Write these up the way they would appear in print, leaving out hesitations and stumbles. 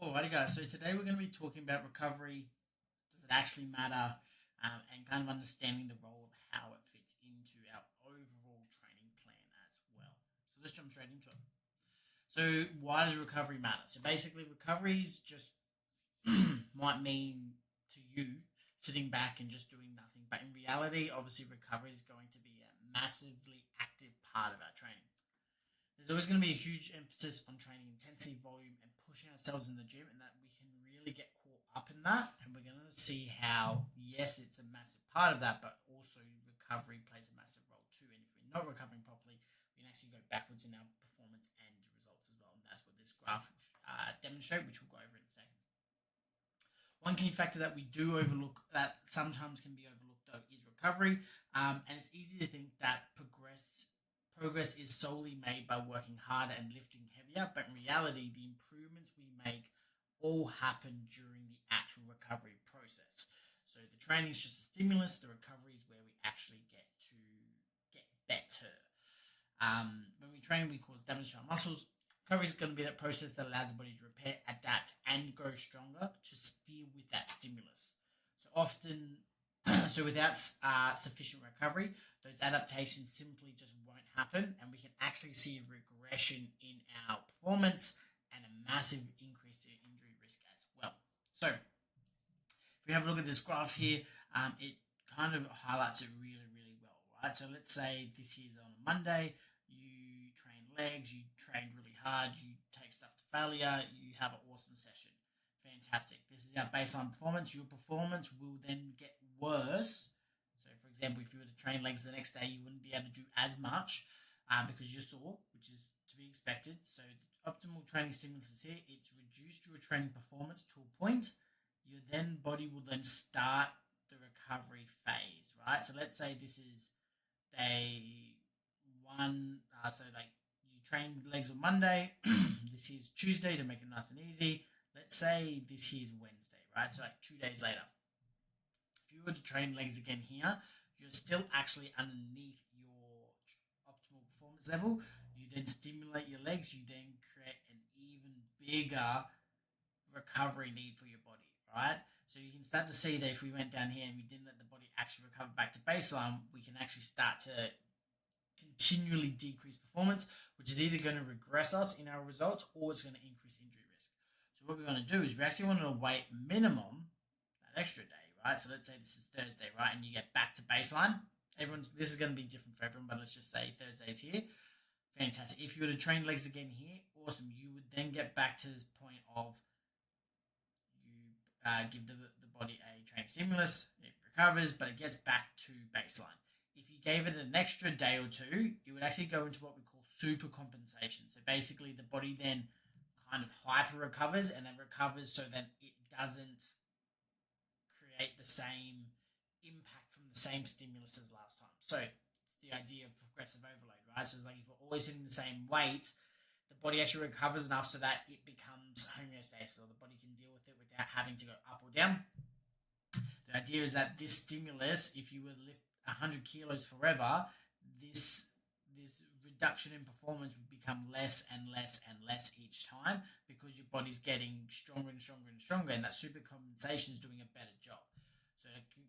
Alrighty, guys. So today we're going to be talking about recovery. Does it actually matter? And kind of understanding the role of how it fits into our overall training plan as well. So let's jump straight into it. So why does recovery matter? So basically, recovery is just might mean to you sitting back and just doing nothing, but in reality, obviously, recovery is going to be a massively active part of our training. There's always going to be a huge emphasis on training intensity, volume, and pushing ourselves in the gym, and that we can really get caught up in that. And we're going to see how, yes, it's a massive part of that, but also recovery plays a massive role too. And if we're not recovering properly, we can actually go backwards in our performance and results as well. And that's what this graph will demonstrate, which we'll go over in a second. One key factor that we do overlook, that sometimes can be overlooked, though, is recovery. And it's easy to think that progress is solely made by working harder and lifting heavier, but in reality, the improvements we make all happen during the actual recovery process. So the training is just a stimulus, the recovery is where we actually get to get better. When we train, we cause damage to our muscles. Recovery is going to be that process that allows the body to repair, adapt, and grow stronger to deal with that stimulus. So often, so without sufficient recovery, those adaptations simply just won't happen, and we can actually see a regression in our performance and a massive increase in injury risk as well. So, if we have a look at this graph here, it kind of highlights it really, really well, right? So, let's say this is on a Monday, you train legs, you train really hard, you take stuff to failure, you have an awesome session. Fantastic. This is our baseline performance. Your performance will then get worse. So, for example, if you were to train legs the next day, you wouldn't be able to do as much because you're sore, which is to be expected. So, the optimal training stimulus is here. It's reduced your training performance to a point. Your then body will then start the recovery phase, right? So, let's say this is day one. So, like you train legs on Monday. This is Tuesday to make it nice and easy. Let's say this here is Wednesday, right? So like 2 days later. If you were to train legs again here, you're still actually underneath your optimal performance level. You then stimulate your legs. You then create an even bigger recovery need for your body, right? So you can start to see that if we went down here and we didn't let the body actually recover back to baseline, we can actually start to continually decrease performance, which is either going to regress us in our results or it's going to increase injury risk. So what we want to do is we actually want to wait minimum that extra day, right? So let's say this is Thursday, right? And you get back to baseline. This is going to be different for everyone, but let's just say Thursday is here. Fantastic. If you were to train legs again here, awesome. You would then get back to this point of you give the body a training stimulus, it recovers, but it gets back to baseline. If you gave it an extra day or two, it would actually go into what we call super compensation. So basically, the body then kind of hyper recovers and it recovers so that it doesn't create the same impact from the same stimulus as last time. So it's the idea of progressive overload, right? So it's like if we're always hitting the same weight, the body actually recovers enough so that it becomes homeostasis, or the body can deal with it without having to go up or down. The idea is that this stimulus, if you were to lift 100 kilos forever, this reduction in performance would become less and less and less each time because your body's getting stronger and stronger and stronger, and that super compensation is doing a better job. So it can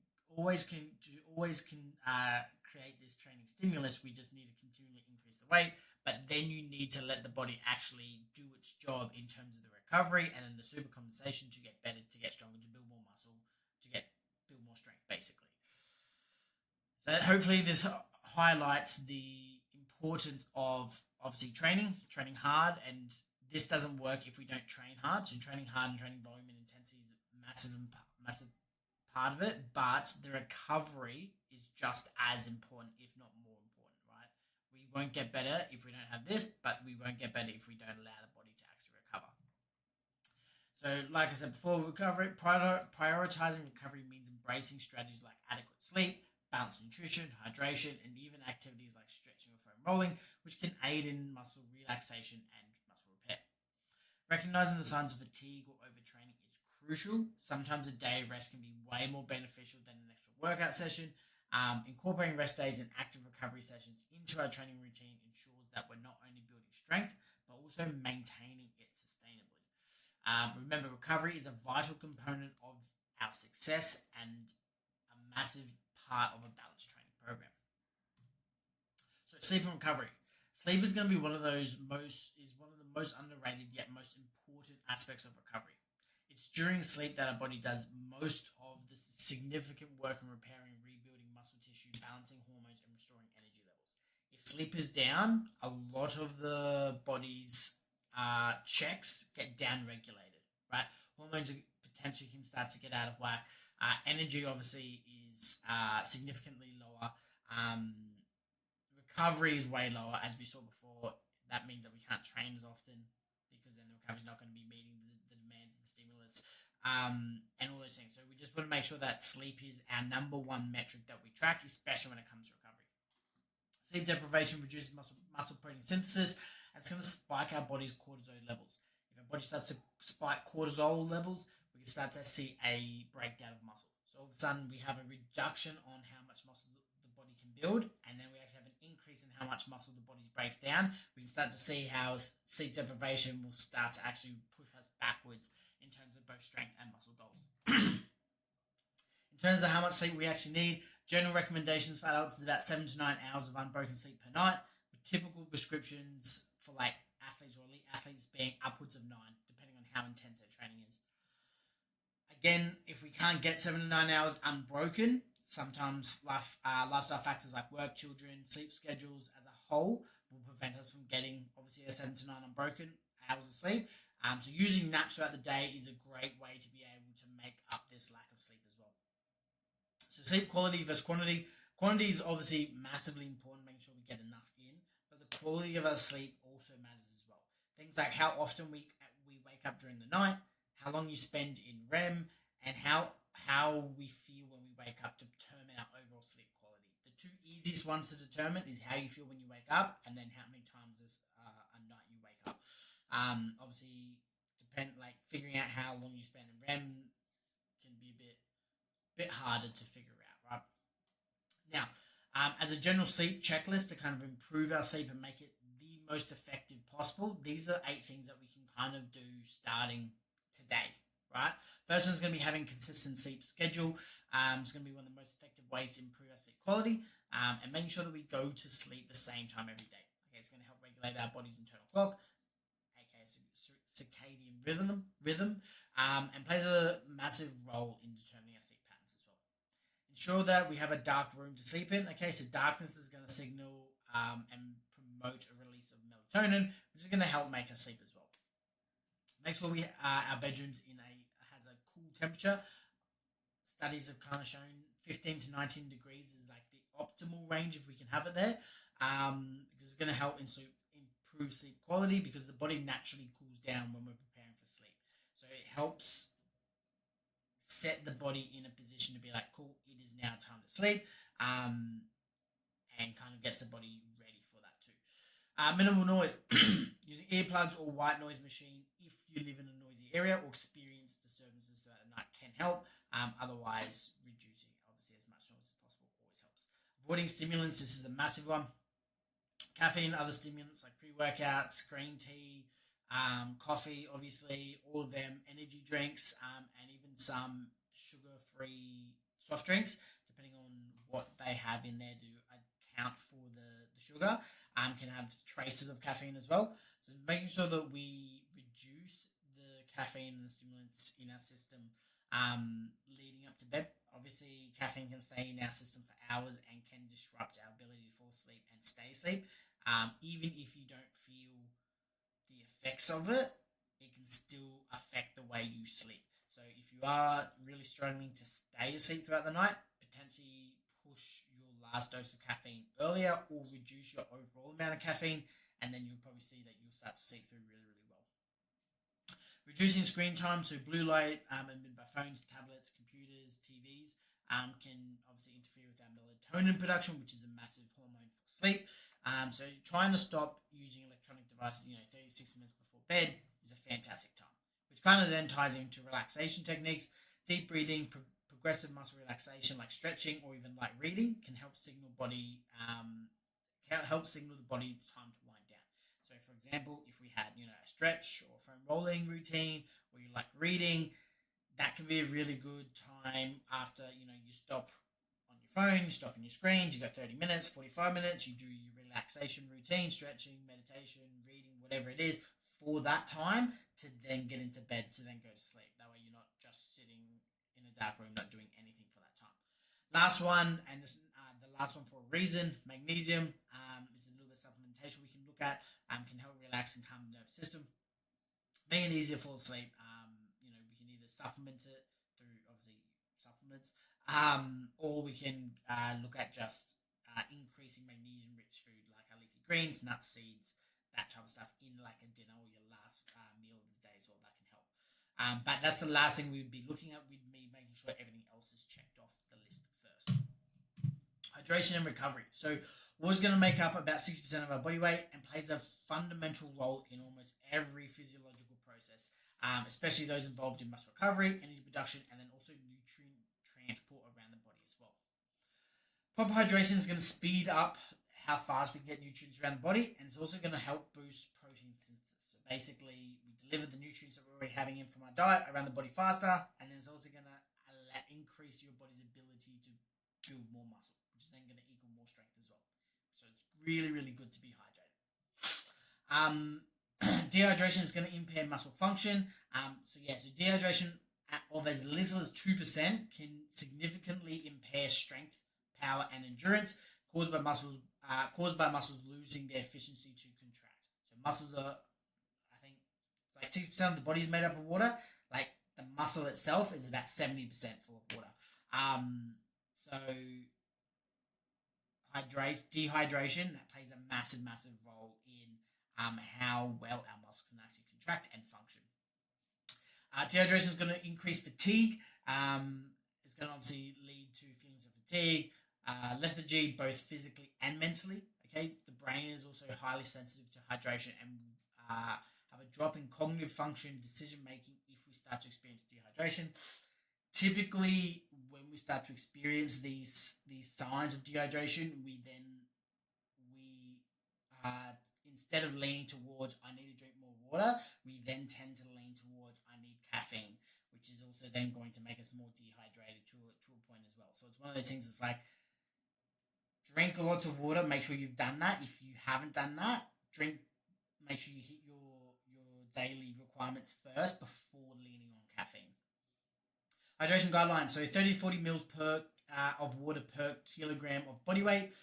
create this training stimulus. We just need to continually increase the weight, but then you need to let the body actually do its job in terms of the recovery and then the super compensation to get better, to get stronger, to build more muscle, to build more strength, basically. So hopefully this highlights the importance of obviously training hard, and this doesn't work if we don't train hard. So training hard and training volume and intensity is a massive part of it, but the recovery is just as important, if not more important, right? We won't get better if we don't have this, but we won't get better if we don't allow the body to actually recover. So like I said before, prioritizing recovery means embracing strategies like adequate sleep, balanced nutrition, hydration, and even activities like stretching or foam rolling, which can aid in muscle relaxation and muscle repair. Recognizing the signs of fatigue or overtraining is crucial. Sometimes a day of rest can be way more beneficial than an extra workout session. Incorporating rest days and active recovery sessions into our training routine ensures that we're not only building strength, but also maintaining it sustainably. Remember, recovery is a vital component of our success and a massive part of a balanced training program. So sleep and recovery. Sleep is going to be one of the most underrated yet most important aspects of recovery. It's during sleep that our body does most of the significant work in repairing, rebuilding muscle tissue, balancing hormones, and restoring energy levels. If sleep is down, a lot of the body's checks get downregulated, right? Hormones potentially can start to get out of whack. Energy obviously is significantly lower. Recovery is way lower, as we saw before. That means that we can't train as often because then the recovery is not going to be meeting the demands of the stimulus and all those things. So we just want to make sure that sleep is our number one metric that we track, especially when it comes to recovery. Sleep deprivation reduces muscle protein synthesis, and it's going to spike our body's cortisol levels. If our body starts to spike cortisol levels, we can start to see a breakdown of muscle. So all of a sudden, we have a reduction on how much muscle the body can build, and then we actually have an increase in how much muscle the body breaks down. We can start to see how sleep deprivation will start to actually push us backwards in terms of both strength and muscle goals. In terms of how much sleep we actually need, general recommendations for adults is about 7 to 9 hours of unbroken sleep per night, with typical prescriptions for like athletes or elite athletes being upwards of 9, depending on how intense their training is. Again, if we can't get 7 to 9 hours unbroken, sometimes lifestyle factors like work, children, sleep schedules as a whole will prevent us from getting obviously a 7 to 9 unbroken hours of sleep. So using naps throughout the day is a great way to be able to make up this lack of sleep as well. So sleep quality versus quantity. Quantity is obviously massively important, making sure we get enough in, but the quality of our sleep also matters as well. Things like how often we wake up during the night, how long you spend in REM, and how we feel when we wake up to determine our overall sleep quality. The two easiest ones to determine is how you feel when you wake up, and then how many times a night you wake up. Obviously, figuring out how long you spend in REM can be a bit harder to figure out, right? Now, as a general sleep checklist to kind of improve our sleep and make it the most effective possible, these are 8 things that we can kind of do starting today, right? First one's going to be having consistent sleep schedule. It's going to be one of the most effective ways to improve our sleep quality and making sure that we go to sleep the same time every day. Okay, it's going to help regulate our body's internal clock, aka circadian rhythm, and plays a massive role in determining our sleep patterns as well. Ensure that we have a dark room to sleep in. Okay, so darkness is going to signal and promote a release of melatonin, which is going to help make us sleep as well. Make sure our bedrooms has a cool temperature. Studies have kind of shown 15 to 19 degrees is like the optimal range if we can have it there, because it's going to help improve sleep quality because the body naturally cools down when we're preparing for sleep. So it helps set the body in a position to be like, cool, it is now time to sleep, and kind of gets the body ready for that too. Minimal noise. Using earplugs or white noise machine if you live in a noisy area or experience disturbances throughout the night can help. Otherwise, reducing obviously as much noise as possible always helps. Avoiding stimulants. This is a massive one. Caffeine, other stimulants like pre-workouts, green tea, coffee, obviously, all of them, energy drinks, and even some sugar-free soft drinks, depending on what they have in there to account for the sugar, can have traces of caffeine as well. So making sure that we reduce the caffeine and the stimulants in our system leading up to bed. Obviously, caffeine can stay in our system for hours and can disrupt our ability to fall asleep and stay asleep. Even if you don't feel the effects of it, it can still affect the way you sleep. So if you are really struggling to stay asleep throughout the night, potentially push your last dose of caffeine earlier or reduce your overall amount of caffeine, and then you'll probably see that you'll start to sleep through really, really well. Reducing screen time, so blue light emitted by phones, tablets, computers, TVs, can obviously interfere with our melatonin production, which is a massive hormone for sleep. So trying to stop using electronic devices, 36 minutes before bed is a fantastic time, which kind of then ties into relaxation techniques. Deep breathing, progressive muscle relaxation like stretching or even light reading can help signal the body it's time to wind down. So for example, if we had a stretch or foam rolling routine, or reading. That can be a really good time after, you stop on your phone, you stop on your screens, you got 30 minutes, 45 minutes, you do your relaxation routine, stretching, meditation, reading, whatever it is for that time to then get into bed, to then go to sleep. That way you're not just sitting in a dark room, not doing anything for that time. Last one, and this, the last one for a reason, magnesium is a little bit of supplementation we can look at, can help relax and calm the nervous system, make it easier to fall asleep. We can either supplement it through obviously supplements, or we can look at just increasing magnesium-rich food like our leafy greens, nuts, seeds, that type of stuff in like a dinner or your last meal of the day as well. That can help. But that's the last thing we would be looking at. We'd be making sure everything else is checked off the list first. Hydration and recovery. So water's going to make up about 60% of our body weight and plays a fundamental role in almost every physiological process, especially those involved in muscle recovery, energy production, and then also nutrient transport around the body as well. Proper hydration is going to speed up how fast we can get nutrients around the body, and it's also going to help boost protein synthesis. So basically, we deliver the nutrients that we're already having in from our diet around the body faster, and then it's also going to increase your body's ability to build more muscle, which is then going to equal more strength as well. So it's really, really good to be hydrated. Dehydration is going to impair muscle function. So dehydration of as little as 2% can significantly impair strength, power, and endurance caused by muscles losing their efficiency to contract. So muscles are, I think, like 60% of the body is made up of water. Like the muscle itself is about 70% full of water. So dehydration plays a massive, massive role in how well our muscles can actually contract and function. Dehydration is going to increase fatigue. It's going to obviously lead to feelings of fatigue, lethargy, both physically and mentally. Okay, the brain is also highly sensitive to hydration and have a drop in cognitive function, decision making if we start to experience dehydration. Typically, when we start to experience these signs of dehydration, we instead of leaning towards I need to drink more water, we then tend to lean towards I need caffeine, which is also then going to make us more dehydrated to a point as well. So it's one of those things. It's like drink lots of water. Make sure you've done that. If you haven't done that, make sure you hit your daily requirements first before leaning on caffeine. Hydration guidelines. So 30 to 40 mils of water per kilogram of body weight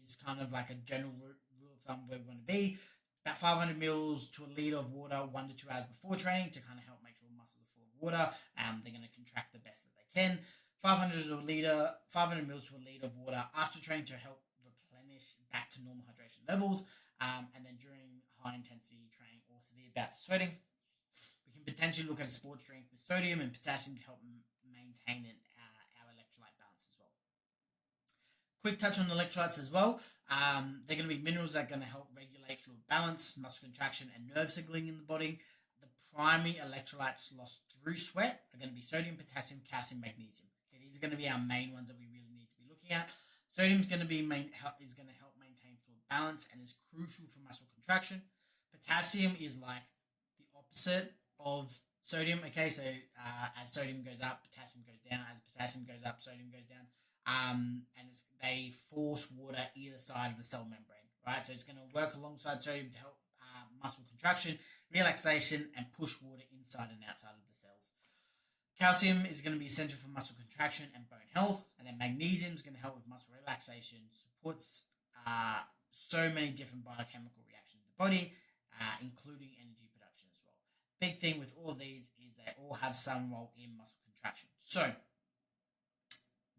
is kind of like a general rule of thumb where we want to be. About 500 mils to a litre of water 1 to 2 hours before training to kind of help make sure muscles are full of water. They're going to contract the best that they can. 500 mils to a litre of water after training to help replenish back to normal hydration levels. And then during high intensity training or severe bouts of sweating, we can potentially look at a sports drink with sodium and potassium to help maintain our electrolyte balance as well. Quick touch on electrolytes as well. They're going to be minerals that are going to help regulate fluid balance, muscle contraction, and nerve signaling in the body. The primary electrolytes lost through sweat are going to be sodium, potassium, calcium, magnesium. Okay, these are going to be our main ones that we really need to be looking at. Sodium is going to help maintain fluid balance and is crucial for muscle contraction. Potassium is like the opposite of sodium. Okay, so as sodium goes up, potassium goes down. As potassium goes up, sodium goes down. And they force water either side of the cell membrane, right? So it's going to work alongside sodium to help muscle contraction, relaxation, and push water inside and outside of the cells. Calcium is going to be essential for muscle contraction and bone health, and then magnesium is going to help with muscle relaxation, supports so many different biochemical reactions in the body, including energy production as well. Big thing with all of these is they all have some role in muscle contraction. So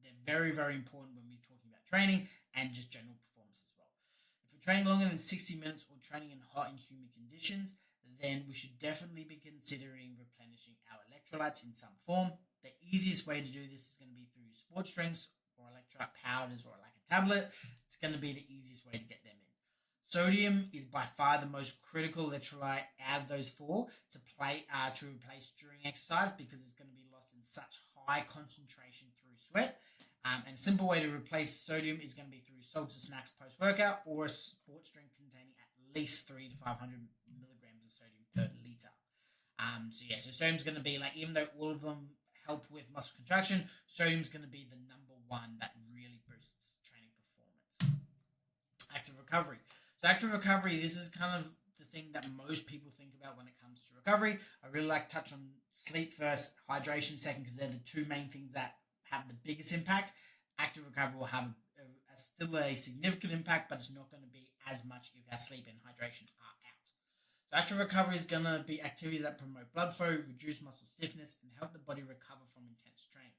they're very, very important when we're talking about training and just general performance as well. If we're training longer than 60 minutes or training in hot and humid conditions, then we should definitely be considering replenishing our electrolytes in some form. The easiest way to do this is going to be through sports drinks or electrolyte powders or like a tablet. It's going to be the easiest way to get them in. Sodium is by far the most critical electrolyte out of those four to replace during exercise because it's going to be lost in such high concentration through sweat. And a simple way to replace sodium is going to be through salts and snacks post-workout or a sports drink containing at least 300 to 500 milligrams of sodium per litre. So sodium's going to be like, even though all of them help with muscle contraction, sodium's going to be the number one that really boosts training performance. Active recovery. So active recovery, this is kind of the thing that most people think about when it comes to recovery. I really like to touch on sleep first, hydration second, because they're the two main things that have the biggest impact. Active recovery will have still a significant impact, but it's not going to be as much if our sleep and hydration are out. So active recovery is going to be activities that promote blood flow, reduce muscle stiffness, and help the body recover from intense training.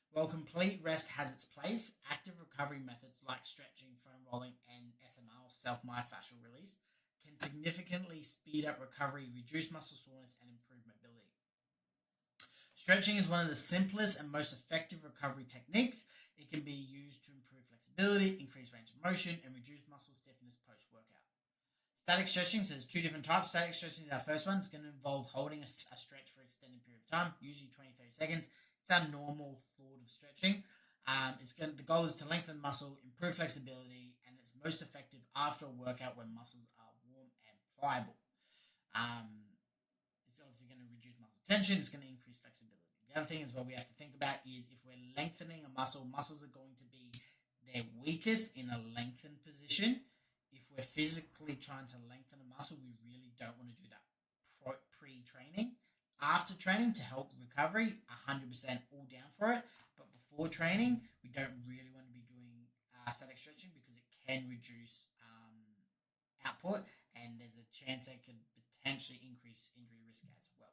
While complete rest has its place, active recovery methods like stretching, foam rolling, and SMR, self-myofascial release, can significantly speed up recovery, reduce muscle soreness, and improve mobility. Stretching is one of the simplest and most effective recovery techniques. It can be used to improve flexibility, increase range of motion, and reduce muscle stiffness post-workout. Static stretching, so there's two different types. Static stretching is our first one. It's going to involve holding a stretch for an extended period of time, usually 20-30 seconds. It's our normal thought of stretching. The goal is to lengthen muscle, improve flexibility, and it's most effective after a workout when muscles are warm and pliable. It's obviously going to reduce muscle tension. It's going to increase flexibility. The other thing is what we have to think about is if we're lengthening a muscle, muscles are going to be their weakest in a lengthened position. If we're physically trying to lengthen a muscle, we really don't want to do that pre-training. After training to help recovery, 100% all down for it. But before training, we don't really want to be doing static stretching because it can reduce output, and there's a chance that could potentially increase injury risk as well.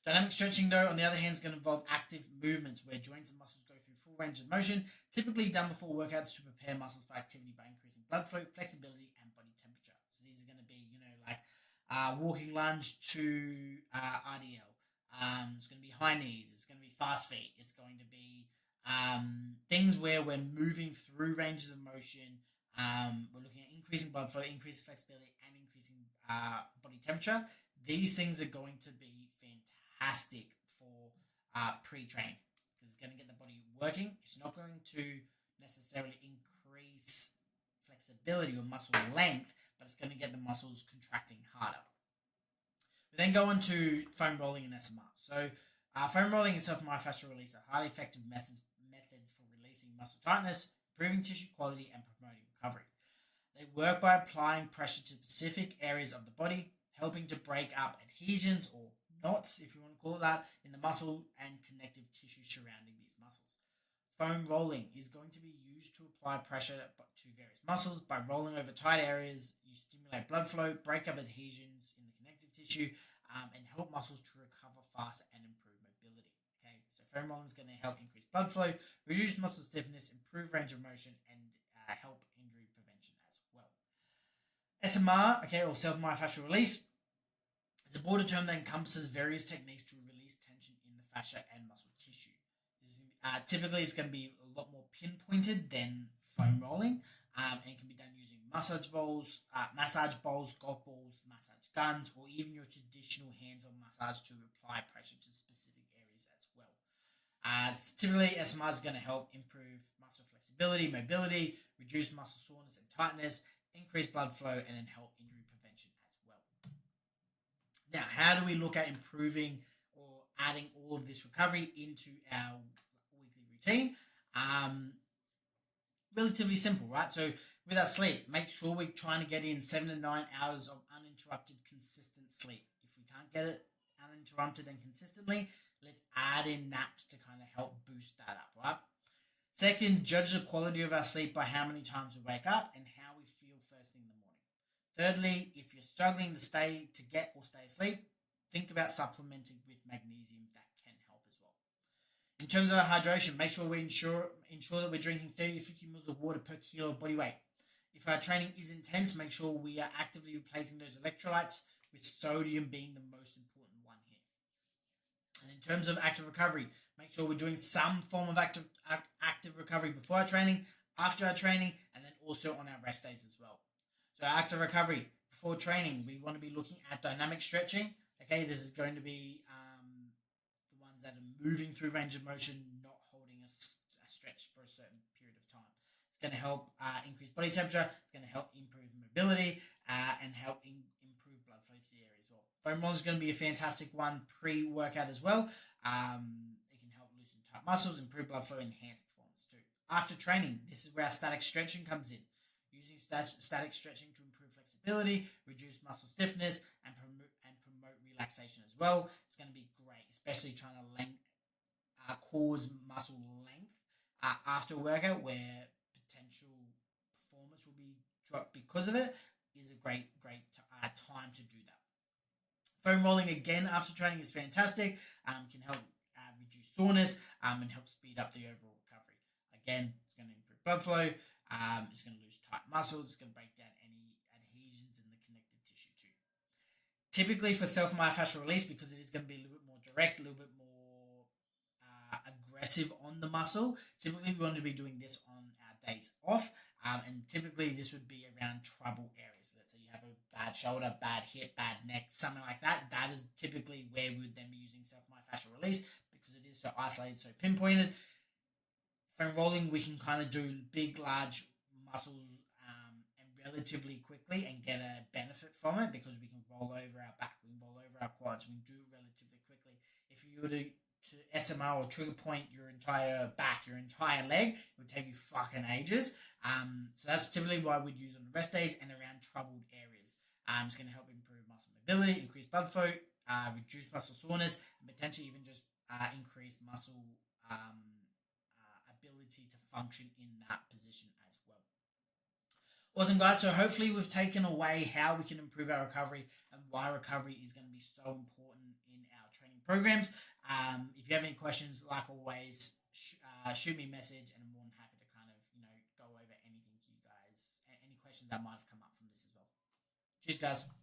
Dynamic stretching, though, on the other hand, is going to involve active movements where joints and muscles go through full range of motion, typically done before workouts to prepare muscles for activity by increasing blood flow, flexibility, and body temperature. So these are going to be, like walking lunge to RDL. It's going to be high knees. It's going to be fast feet. It's going to be things where we're moving through ranges of motion. We're looking at increasing blood flow, increasing flexibility, and increasing body temperature. These things are going to be fantastic for pre-training because it's going to get the body working. It's not going to necessarily increase flexibility or muscle length, but it's going to get the muscles contracting harder. We then go on to foam rolling and SMR. So foam rolling and self-myofascial release are highly effective methods for releasing muscle tightness, improving tissue quality, and promoting recovery. They work by applying pressure to specific areas of the body, helping to break up adhesions or knots, if you want to call it that, in the muscle and connective tissue surrounding these muscles. Foam rolling is going to be used to apply pressure to various muscles. By rolling over tight areas, you stimulate blood flow, break up adhesions in the connective tissue, and help muscles to recover faster and improve mobility. Okay, so foam rolling is going to help increase blood flow, reduce muscle stiffness, improve range of motion, and help injury prevention as well. SMR, or self-myofascial release, is a broader term that encompasses various techniques to release tension in the fascia and muscle tissue. Typically, it's going to be a lot more pinpointed than foam rolling, and can be done using massage bowls, golf balls, massage guns, or even your traditional hands-on massage to apply pressure to specific areas as well. Typically, SMR is going to help improve muscle flexibility, mobility, reduce muscle soreness and tightness, increase blood flow, and then help injury prevention as well. Now, how do we look at improving or adding all of this recovery into our weekly routine? Relatively simple, right? So with our sleep, make sure we're trying to get in 7 to 9 hours of uninterrupted, consistent sleep. If we can't get it uninterrupted and consistently, let's add in naps to kind of help boost that up, right? Second, judge the quality of our sleep by how many times we wake up and how we feel first thing in the morning. Thirdly, if you're struggling to stay asleep, think about supplementing with magnesium. That can help as well. In terms of our hydration, make sure we ensure that we're drinking 30 to 50 ml of water per kilo of body weight. If our training is intense, make sure we are actively replacing those electrolytes, with sodium being the most important one here. And in terms of active recovery, make sure we're doing some form of active recovery before our training, after our training, and then also on our rest days as well. So active recovery before training, we want to be looking at dynamic stretching. Okay, this is going to be the ones that are moving through range of motion, not holding a stretch for a certain period of time. It's going to help increase body temperature. It's going to help improve mobility and help improve blood flow to the area as well. Foam roller is going to be a fantastic one pre-workout as well. It can help loosen tight muscles, improve blood flow, enhance performance too. After training, this is where our static stretching comes in. Using static stretching to improve flexibility, reduce muscle stiffness, and promote relaxation as well. It's going to be great, especially trying to cause muscle length after a workout where potential performance will be dropped because of it. Is a great time to do that. Foam rolling again after training is fantastic. Can help reduce soreness and help speed up the overall recovery. Again, it's going to improve blood flow. It's going to lose tight muscles. It's going to break down any adhesions in the connective tissue too. Typically for self-myofascial release, because it is going to be a little bit more direct, a little bit more aggressive on the muscle, typically we want to be doing this on our days off. And typically this would be around trouble areas. Let's say you have a bad shoulder, bad hip, bad neck, something like that. That is typically where we would then be using self-myofascial release because it is so isolated, so pinpointed. Foam rolling, we can kind of do big, large muscles and relatively quickly and get a benefit from it because we can roll over our back, we can roll over our quads, we can do it relatively quickly. If you were to SMR or trigger point your entire back, your entire leg, it would take you fucking ages. So that's typically why we'd use on the rest days and around troubled areas. It's going to help improve muscle mobility, increase blood flow, reduce muscle soreness, and potentially even just increase muscle ability to function in that position as well. Awesome, guys. So hopefully we've taken away how we can improve our recovery and why recovery is going to be so important in our training programs. If you have any questions, like always, shoot me a message, and I'm more than happy to kind of go over anything to you guys, any questions that might have come up from this as well. Cheers, guys.